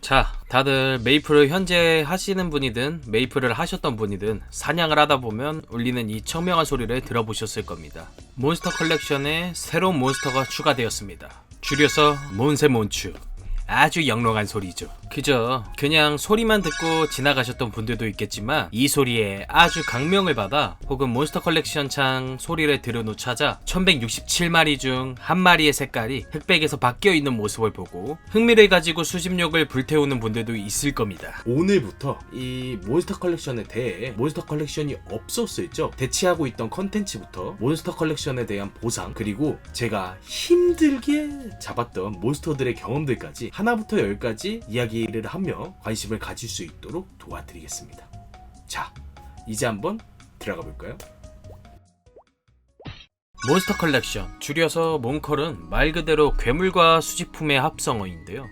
자, 다들 메이플을 현재 하시는 분이든 메이플을 하셨던 분이든 사냥을 하다 보면 울리는 이 청명한 소리를 들어보셨을 겁니다. 몬스터 컬렉션에 새로운 몬스터가 추가되었습니다. 줄여서 몬세몬추. 아주 영롱한 소리죠. 그저 그냥 소리만 듣고 지나가셨던 분들도 있겠지만 이 소리에 아주 강명을 받아 혹은 몬스터 컬렉션 창 소리를 들어놓자자 1167마리 중 한 마리의 색깔이 흑백에서 바뀌어 있는 모습을 보고 흥미를 가지고 수집욕을 불태우는 분들도 있을 겁니다. 오늘부터 이 몬스터 컬렉션에 대해 몬스터 컬렉션이 없었을 적 대치하고 있던 컨텐츠부터 몬스터 컬렉션에 대한 보상, 그리고 제가 힘들게 잡았던 몬스터들의 경험들까지 하나부터 10까지 이야기를 하며 관심을 가질 수 있도록 도와드리겠습니다. 자, 이제 한번 들어가 볼까요? 몬스터 컬렉션, 줄여서 몬컬은 말 그대로 괴물과 수집품의 합성어인데요.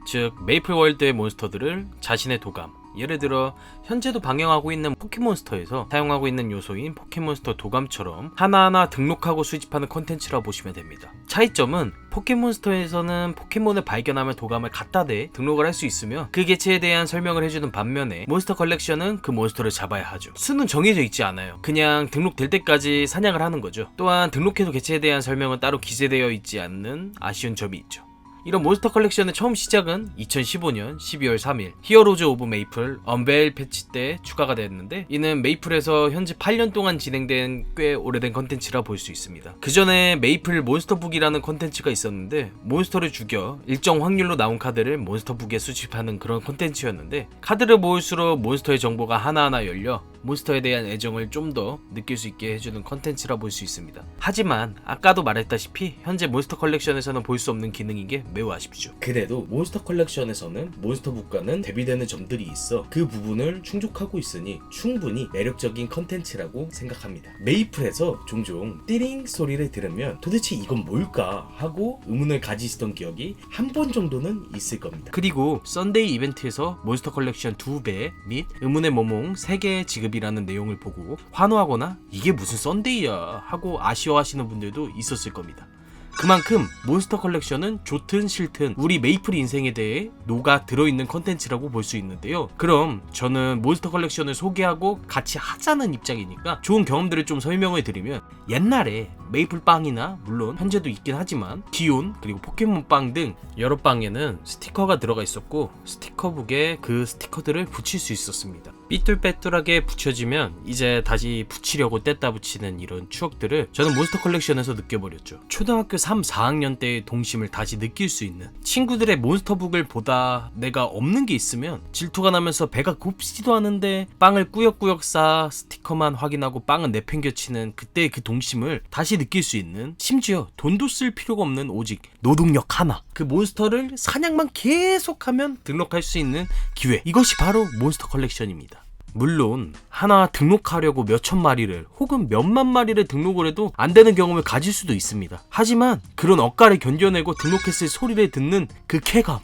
즉 메이플 월드의 몬스터들을 자신의 도감, 예를 들어 현재도 방영하고 있는 포켓몬스터에서 사용하고 있는 요소인 포켓몬스터 도감처럼 하나하나 등록하고 수집하는 콘텐츠라 보시면 됩니다. 차이점은 포켓몬스터에서는 포켓몬을 발견하면 도감을 갖다 대 등록을 할 수 있으며 그 개체에 대한 설명을 해주는 반면에 몬스터 컬렉션은 그 몬스터를 잡아야 하죠. 수는 정해져 있지 않아요. 그냥 등록될 때까지 사냥을 하는 거죠. 또한 등록해도 개체에 대한 설명은 따로 기재되어 있지 않는 아쉬운 점이 있죠. 이런 몬스터 컬렉션의 처음 시작은 2015년 12월 3일 히어로즈 오브 메이플 언베일 패치 때 추가가 됐는데, 이는 메이플에서 현재 8년 동안 진행된 꽤 오래된 컨텐츠라 볼 수 있습니다. 그 전에 메이플 몬스터북이라는 컨텐츠가 있었는데 몬스터를 죽여 일정 확률로 나온 카드를 몬스터북에 수집하는 그런 컨텐츠였는데, 카드를 모을수록 몬스터의 정보가 하나하나 열려 몬스터에 대한 애정을 좀 더 느낄 수 있게 해주는 컨텐츠라 볼 수 있습니다. 하지만 아까도 말했다시피 현재 몬스터 컬렉션에서는 볼 수 없는 기능인 게 매우 아쉽죠. 그래도 몬스터 컬렉션에서는 몬스터북과는 대비되는 점들이 있어 그 부분을 충족하고 있으니 충분히 매력적인 컨텐츠라고 생각합니다. 메이플에서 종종 띠링 소리를 들으면 도대체 이건 뭘까 하고 의문을 가지시던 기억이 한 번 정도는 있을 겁니다. 그리고 썬데이 이벤트에서 몬스터 컬렉션 2배 및 의문의 모몽 3개의 지급이라는 내용을 보고 환호하거나 이게 무슨 썬데이야 하고 아쉬워하시는 분들도 있었을 겁니다. 그만큼 몬스터 컬렉션은 좋든 싫든 우리 메이플 인생에 대해 녹아 들어있는 컨텐츠라고 볼 수 있는데요. 그럼 저는 몬스터 컬렉션을 소개하고 같이 하자는 입장이니까 좋은 경험들을 좀 설명을 드리면, 옛날에 메이플 빵이나 물론 현재도 있긴 하지만 디온 그리고 포켓몬 빵 등 여러 빵에는 스티커가 들어가 있었고 스티커북에 그 스티커들을 붙일 수 있었습니다. 삐뚤빼뚤하게 붙여지면 이제 다시 붙이려고 뗐다 붙이는 이런 추억들을 저는 몬스터 컬렉션에서 느껴버렸죠. 초등학교 3, 4학년 때의 동심을 다시 느낄 수 있는, 친구들의 몬스터북을 보다 내가 없는 게 있으면 질투가 나면서 배가 고프지도 않은데 빵을 꾸역꾸역 싸 스티커만 확인하고 빵은 내팽겨치는 그때의 그 동심을 다시 느낄 수 있는, 심지어 돈도 쓸 필요가 없는 오직 노동력 하나, 그 몬스터를 사냥만 계속하면 등록할 수 있는 기회, 이것이 바로 몬스터 컬렉션입니다. 물론 하나 등록하려고 몇천 마리를 혹은 몇만 마리를 등록을 해도 안 되는 경험을 가질 수도 있습니다. 하지만 그런 억가를 견뎌내고 등록했을 소리를 듣는 그 쾌감,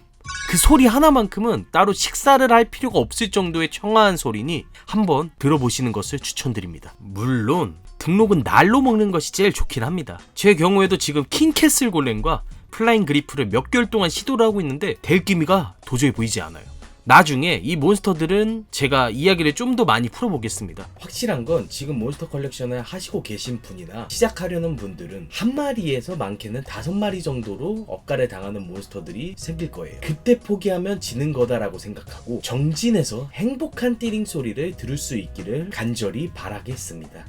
그 소리 하나만큼은 따로 식사를 할 필요가 없을 정도의 청아한 소리니 한번 들어보시는 것을 추천드립니다. 물론 등록은 날로 먹는 것이 제일 좋긴 합니다. 제 경우에도 지금 킹캐슬 골렘과 플라잉 그리프를 몇 개월 동안 시도를 하고 있는데 될 기미가 도저히 보이지 않아요. 나중에 이 몬스터들은 제가 이야기를 좀 더 많이 풀어보겠습니다. 확실한 건 지금 몬스터 컬렉션을 하시고 계신 분이나 시작하려는 분들은 한 마리에서 많게는 5마리 정도로 억가를 당하는 몬스터들이 생길 거예요. 그때 포기하면 지는 거다라고 생각하고 정진해서 행복한 띠링 소리를 들을 수 있기를 간절히 바라겠습니다.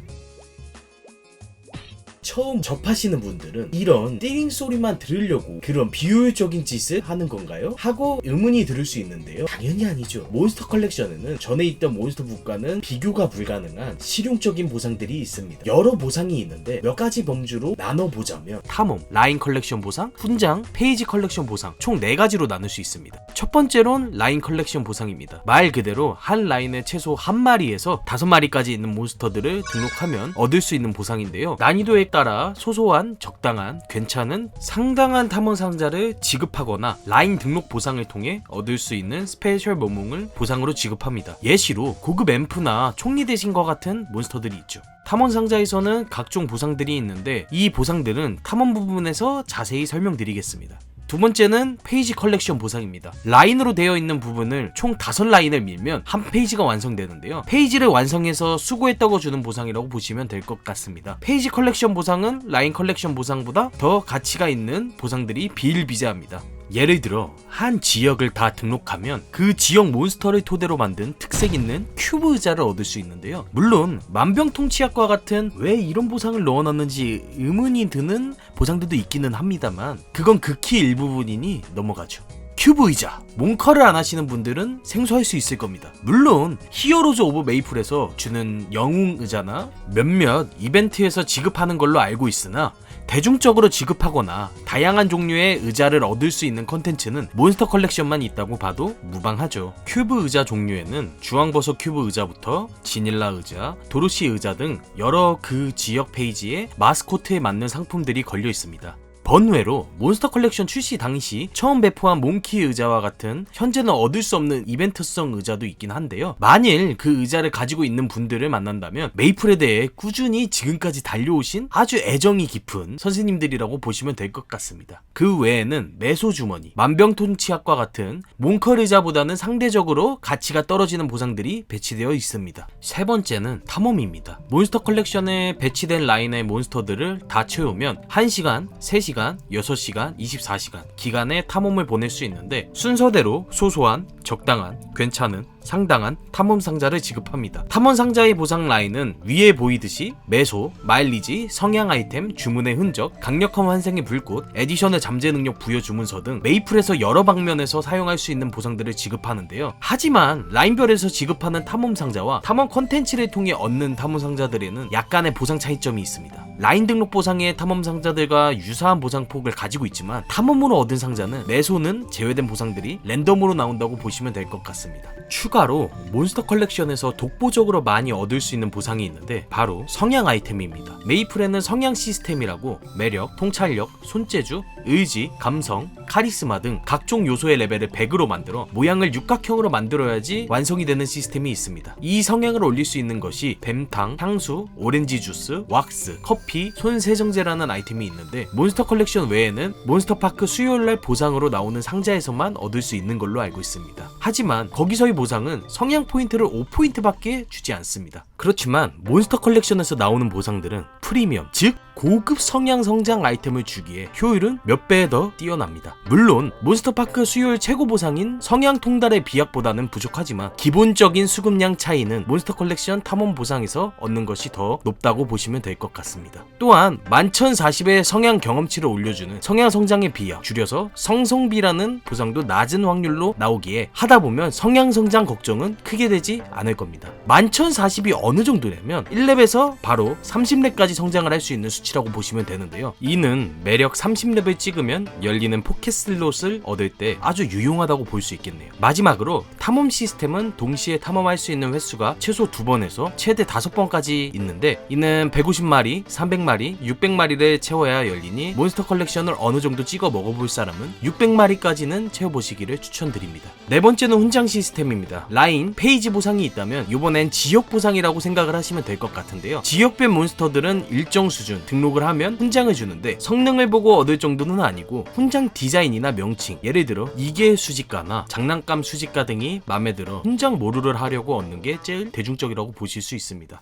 처음 접하시는 분들은 이런 띠링 소리만 들으려고 그런 비효율적인 짓을 하는 건가요? 하고 의문이 들을 수 있는데요. 당연히 아니죠. 몬스터 컬렉션에는 전에 있던 몬스터북과는 비교가 불가능한 실용적인 보상들이 있습니다. 여러 보상이 있는데 몇 가지 범주로 나눠보자면 탐험, 라인 컬렉션 보상, 훈장, 페이지 컬렉션 보상 총 4가지로 나눌 수 있습니다. 첫 번째론 라인 컬렉션 보상입니다. 말 그대로 한 라인에 최소 한 마리에서 5마리까지 있는 몬스터들을 등록하면 얻을 수 있는 보상인데요. 난이도에 따라 소소한, 적당한, 괜찮은, 상당한 탐험 상자를 지급하거나 라인 등록 보상을 통해 얻을 수 있는 스페셜 모몽을 보상으로 지급합니다. 예시로 고급 앰프나 총리 대신과 같은 몬스터들이 있죠. 탐험 상자에서는 각종 보상들이 있는데 이 보상들은 탐험 부분에서 자세히 설명드리겠습니다. 두 번째는 페이지 컬렉션 보상입니다. 라인으로 되어 있는 부분을 총 5라인을 밀면 한 페이지가 완성되는데요. 페이지를 완성해서 수고했다고 주는 보상이라고 보시면 될 것 같습니다. 페이지 컬렉션 보상은 라인 컬렉션 보상보다 더 가치가 있는 보상들이 비일비재합니다. 예를 들어 한 지역을 다 등록하면 그 지역 몬스터를 토대로 만든 특색 있는 큐브 의자를 얻을 수 있는데요. 물론 만병통치약과 같은 왜 이런 보상을 넣어놨는지 의문이 드는 보상들도 있기는 합니다만 그건 극히 일부분이니 넘어가죠. 큐브 의자, 몽커를 안 하시는 분들은 생소할 수 있을 겁니다. 물론 히어로즈 오브 메이플에서 주는 영웅 의자나 몇몇 이벤트에서 지급하는 걸로 알고 있으나 대중적으로 지급하거나 다양한 종류의 의자를 얻을 수 있는 컨텐츠는 몬스터 컬렉션만 있다고 봐도 무방하죠. 큐브 의자 종류에는 주황버섯 큐브 의자부터 지닐라 의자, 도로시 의자 등 여러 그 지역 페이지에 마스코트에 맞는 상품들이 걸려 있습니다. 번외로 몬스터 컬렉션 출시 당시 처음 배포한 몽키 의자와 같은 현재는 얻을 수 없는 이벤트성 의자도 있긴 한데요. 만일 그 의자를 가지고 있는 분들을 만난다면 메이플에 대해 꾸준히 지금까지 달려오신 아주 애정이 깊은 선생님들이라고 보시면 될 것 같습니다. 그 외에는 메소 주머니, 만병통치약과 같은 몽컬 의자보다는 상대적으로 가치가 떨어지는 보상들이 배치되어 있습니다. 세 번째는 탐험입니다. 몬스터 컬렉션에 배치된 라인의 몬스터들을 다 채우면 1시간, 3시간, 6시간, 24시간 기간에 탐험을 보낼 수 있는데 순서대로 소소한, 적당한, 괜찮은, 상당한 탐험 상자를 지급합니다. 탐험 상자의 보상 라인은 위에 보이듯이 매소, 마일리지, 성향 아이템, 주문의 흔적, 강력한 환생의 불꽃, 에디션의 잠재 능력 부여 주문서 등 메이플에서 여러 방면에서 사용할 수 있는 보상들을 지급하는데요. 하지만 라인별에서 지급하는 탐험 상자와 탐험 컨텐츠를 통해 얻는 탐험 상자들에는 약간의 보상 차이점이 있습니다. 라인 등록 보상의 탐험 상자들과 유사한 보상폭을 가지고 있지만 탐험으로 얻은 상자는 매소는 제외된 보상들이 랜덤으로 나온다고 보시면 될 것 같습니다. 추가로 몬스터 컬렉션에서 독보적으로 많이 얻을 수 있는 보상이 있는데 바로 성향 아이템입니다. 메이플에는 성향 시스템이라고 매력, 통찰력, 손재주, 의지, 감성, 카리스마 등 각종 요소의 레벨을 100으로 만들어 모양을 육각형으로 만들어야지 완성이 되는 시스템이 있습니다. 이 성향을 올릴 수 있는 것이 뱀탕, 향수, 오렌지 주스, 왁스, 커피, 손세정제라는 아이템이 있는데 몬스터 컬렉션 외에는 몬스터파크 수요일날 보상으로 나오는 상자에서만 얻을 수 있는 걸로 알고 있습니다. 하지만 거기서의 보상은 성향 포인트를 5포인트밖에 주지 않습니다. 그렇지만 몬스터 컬렉션에서 나오는 보상들은 프리미엄, 즉 고급 성향 성장 아이템을 주기에 효율은 몇 배 더 뛰어납니다. 물론 몬스터파크 수요일 최고 보상인 성향 통달의 비약보다는 부족하지만 기본적인 수급량 차이는 몬스터 컬렉션 탐험 보상에서 얻는 것이 더 높다고 보시면 될 것 같습니다. 또한 11,040의 성향 경험치를 올려주는 성향 성장의 비약, 줄여서 성성비라는 보상도 낮은 확률로 나오기에 하다보면 성향 성장 걱정은 크게 되지 않을 겁니다. 11,040이 어느 정도냐면 1렙에서 바로 30렙까지 성장을 할 수 있는 수치라고 보시면 되는데요. 이는 매력 30렙을 찍으면 열리는 포켓 슬롯을 얻을 때 아주 유용하다고 볼 수 있겠네요. 마지막으로 탐험 시스템은 동시에 탐험할 수 있는 횟수가 최소 2번에서 최대 5번까지 있는데 이는 150마리, 300마리, 600마리를 채워야 열리니 몬스터 컬렉션을 어느 정도 찍어 먹어볼 사람은 600마리까지는 채워보시기를 추천드립니다. 네 번째는 훈장 시스템입니다. 라인, 페이지 보상이 있다면 이번엔 지역 보상이라고 생각을 하시면 될 것 같은데요. 지역별 몬스터들은 일정 수준 등록을 하면 훈장을 주는데 성능을 보고 얻을 정도는 아니고 훈장 디자인이나 명칭, 예를 들어 이계 수집가나 장난감 수집가 등이 마음에 들어 훈장 모루를 하려고 얻는 게 제일 대중적이라고 보실 수 있습니다.